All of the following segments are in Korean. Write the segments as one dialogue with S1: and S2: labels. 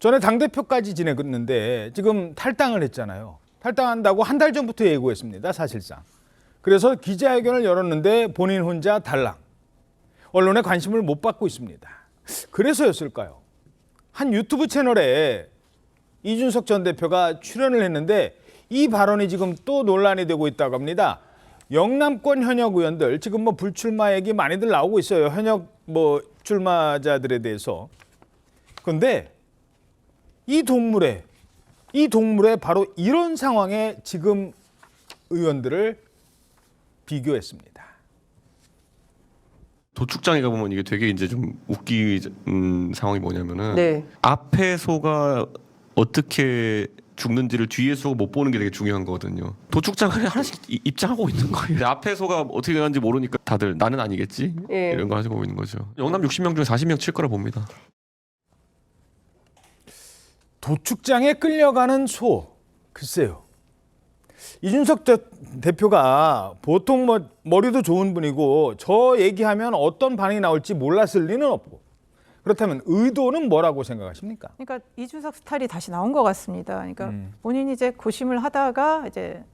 S1: 전에 당대표까지 지냈는데 지금 탈당을 했잖아요. 탈당한다고 한 달 전부터 예고했습니다, 사실상. 그래서 기자회견을 열었는데 본인 혼자 탈락. 언론의 관심을 못 받고 있습니다. 그래서였을까요? 한 유튜브 채널에 이준석 전 대표가 출연을 했는데 이 발언이 지금 또 논란이 되고 있다고 합니다. 영남권 현역 의원들 지금 뭐 불출마 얘기 많이들 나오고 있어요. 현역 뭐 출마자들에 대해서. 그런데 이 동물에 바로 이런 상황에 지금 의원들을 비교했습니다.
S2: 도축장에 가보면 이게 되게 이제 좀 웃긴 상황이 뭐냐면은
S3: 네.
S2: 앞에 소가 어떻게 죽는지를 뒤에 소가 못 보는 게 되게 중요한 거거든요. 도축장에 하나씩 입장하고 있는 거예요. 앞에 소가 어떻게 가는지 모르니까 다들 나는 아니겠지?
S3: 예.
S2: 이런 거 하고 있는 거죠. 영남 60명 중에 40명 칠 거라 봅니다.
S1: 도축장에 끌려가는 소. 글쎄요. 이준석 대표가 보통 뭐 머리도 좋은 분이고 저 얘기하면 어떤 반응이 나올지 몰랐을 리는 없고. 그렇다면 의도는 뭐라고 생각하십니까?
S4: 그러니까 이준석 스타일이 다시 나온 것 같습니다. 그러니까 본인이 이제 고심을 하다가 이제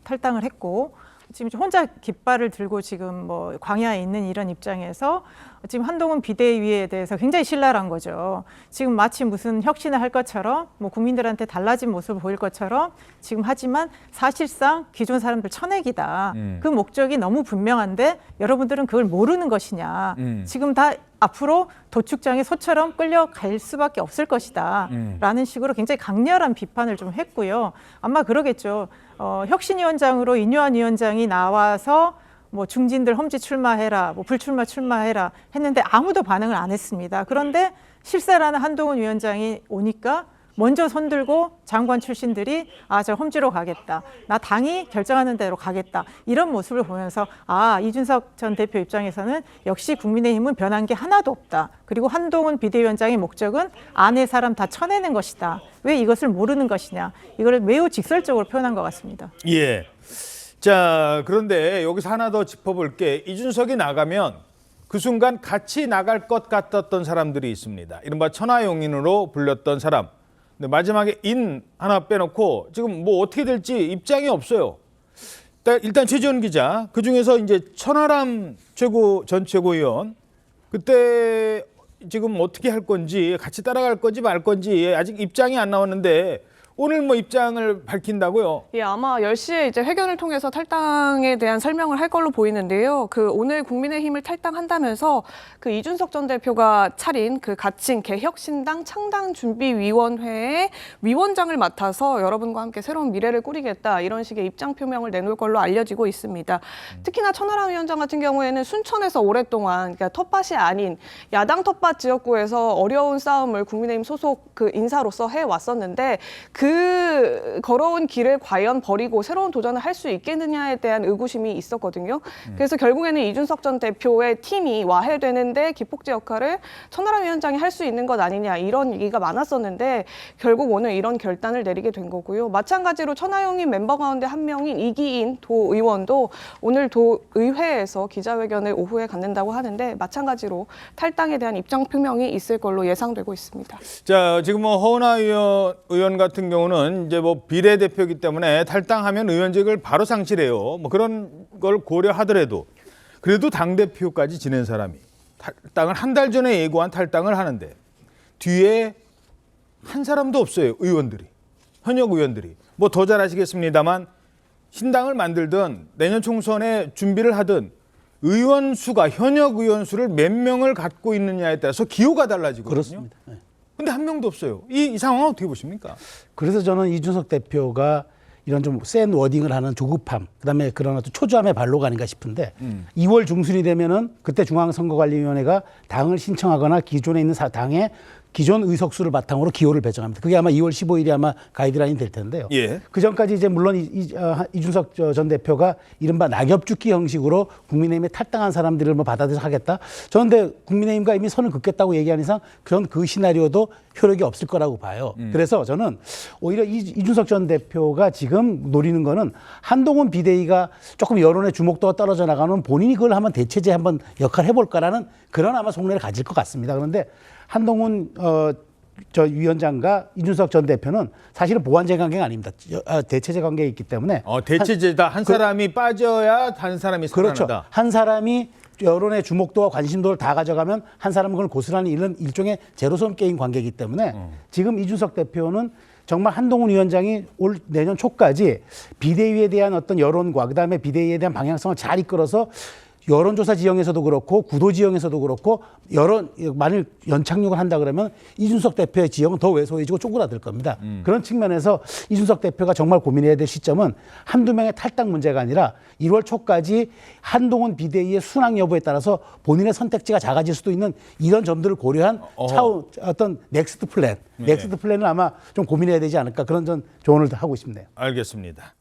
S4: 탈당을 했고 지금 혼자 깃발을 들고 지금 뭐 광야에 있는 이런 입장에서 지금 한동훈 비대위에 대해서 굉장히 신랄한 거죠. 지금 마치 무슨 혁신을 할 것처럼 뭐 국민들한테 달라진 모습을 보일 것처럼 지금 하지만 사실상 기존 사람들 쳐내기다. 그 목적이 너무 분명한데 여러분들은 그걸 모르는 것이냐. 지금 다 앞으로 도축장에 소처럼 끌려갈 수밖에 없을 것이다. 라는 식으로 굉장히 강렬한 비판을 좀 했고요. 아마 그러겠죠. 혁신위원장으로 인요한 위원장이 나와서 뭐 중진들 험지 출마해라, 뭐 불출마 출마해라 했는데 아무도 반응을 안 했습니다. 그런데 실세라는 한동훈 위원장이 오니까 먼저 손들고 장관 출신들이 저 험지로 가겠다. 나 당이 결정하는 대로 가겠다. 이런 모습을 보면서 이준석 전 대표 입장에서는 역시 국민의힘은 변한 게 하나도 없다. 그리고 한동훈 비대위원장의 목적은 안의 사람 다 쳐내는 것이다. 왜 이것을 모르는 것이냐. 이걸 매우 직설적으로 표현한 것 같습니다.
S1: 예. 자, 그런데 여기서 하나 더 짚어볼게. 이준석이 나가면 그 순간 같이 나갈 것 같았던 사람들이 있습니다. 이른바 천하용인으로 불렸던 사람. 근데 마지막에 인 하나 빼놓고 지금 뭐 어떻게 될지 입장이 없어요. 일단 최지원 기자, 그중에서 이제 천하람 전 최고위원 그때 지금 어떻게 할 건지 같이 따라갈 건지 말 건지 아직 입장이 안 나왔는데 오늘 뭐 입장을 밝힌다고요?
S3: 예, 아마 10시에 이제 회견을 통해서 탈당에 대한 설명을 할 걸로 보이는데요. 오늘 국민의힘을 탈당한다면서 이준석 전 대표가 차린 가칭 개혁신당 창당준비위원회의 위원장을 맡아서 여러분과 함께 새로운 미래를 꾸리겠다 이런 식의 입장 표명을 내놓을 걸로 알려지고 있습니다. 특히나 천하람 위원장 같은 경우에는 순천에서 오랫동안 그러니까 텃밭이 아닌 야당 텃밭 지역구에서 어려운 싸움을 국민의힘 소속 인사로서 해왔었는데 걸어온 길을 과연 버리고 새로운 도전을 할 수 있겠느냐에 대한 의구심이 있었거든요. 그래서 결국에는 이준석 전 대표의 팀이 와해되는데 기폭제 역할을 천하람 위원장이 할 수 있는 것 아니냐 이런 얘기가 많았었는데 결국 오늘 이런 결단을 내리게 된 거고요. 마찬가지로 천하용인 멤버 가운데 한 명인 이기인 도의원도 오늘 도의회에서 기자회견을 오후에 갖는다고 하는데 마찬가지로 탈당에 대한 입장 표명이 있을 걸로 예상되고 있습니다.
S1: 자, 지금 뭐 허은하 의원 같은 경우는 이제 뭐 비례대표이기 때문에 탈당하면 의원직을 바로 상실해요. 뭐 그런 걸 고려하더라도 그래도 당대표까지 지낸 사람이 탈당을 한 달 전에 예고한 탈당을 하는데 뒤에 한 사람도 없어요. 현역 의원들이. 뭐 더 잘하시겠습니다만 신당을 만들든 내년 총선에 준비를 하든 의원 수가 현역 의원 수를 몇 명을 갖고 있느냐에 따라서 기호가 달라지거든요.
S5: 그렇습니다. 네.
S1: 근데 한 명도 없어요. 이 상황은 어떻게 보십니까?
S5: 그래서 저는 이준석 대표가 이런 좀 센 워딩을 하는 조급함, 그다음에 그런 어떤 초조함의 발로가 아닌가 싶은데 2월 중순이 되면은 그때 중앙선거관리위원회가 당을 신청하거나 기존에 있는 당의 기존 의석수를 바탕으로 기호를 배정합니다. 그게 아마 2월 15일이 아마 가이드라인이 될 텐데요.
S1: 예.
S5: 그 전까지 이제 물론 이준석 전 대표가 이른바 낙엽죽기 형식으로 국민의힘에 탈당한 사람들을 뭐 받아들여서 하겠다. 저는 근데 국민의힘과 이미 선을 긋겠다고 얘기한 이상 그 시나리오도 효력이 없을 거라고 봐요. 그래서 저는 오히려 이준석 전 대표가 지금 노리는 거는 한동훈 비대위가 조금 여론의 주목도가 떨어져 나가는 본인이 그걸 한번 대체제 한번 역할을 해볼까라는 그런 아마 속내를 가질 것 같습니다. 그런데 한동훈 저 위원장과 이준석 전 대표는 사실은 보완제 관계가 아닙니다. 대체제 관계에 있기 때문에
S1: 대체제다. 한 사람이 빠져야 다른 사람이 살아난다.
S5: 그렇죠. 한 사람이 여론의 주목도와 관심도를 다 가져가면 한 사람은 그걸 고스란히 이런 일종의 제로섬 게임 관계이기 때문에 지금 이준석 대표는 정말 한동훈 위원장이 올 내년 초까지 비대위에 대한 어떤 여론과 그다음에 비대위에 대한 방향성을 잘 이끌어서 여론조사 지형에서도 그렇고 구도 지형에서도 그렇고 만일 연착륙을 한다 그러면 이준석 대표의 지형은 더 왜소해지고 쪼그라들 겁니다. 그런 측면에서 이준석 대표가 정말 고민해야 될 시점은 한두 명의 탈당 문제가 아니라 1월 초까지 한동훈 비대위의 순항 여부에 따라서 본인의 선택지가 작아질 수도 있는 이런 점들을 고려한 차후 어떤 넥스트 플랜을 아마 좀 고민해야 되지 않을까 그런 전 조언을 하고 싶네요.
S1: 알겠습니다.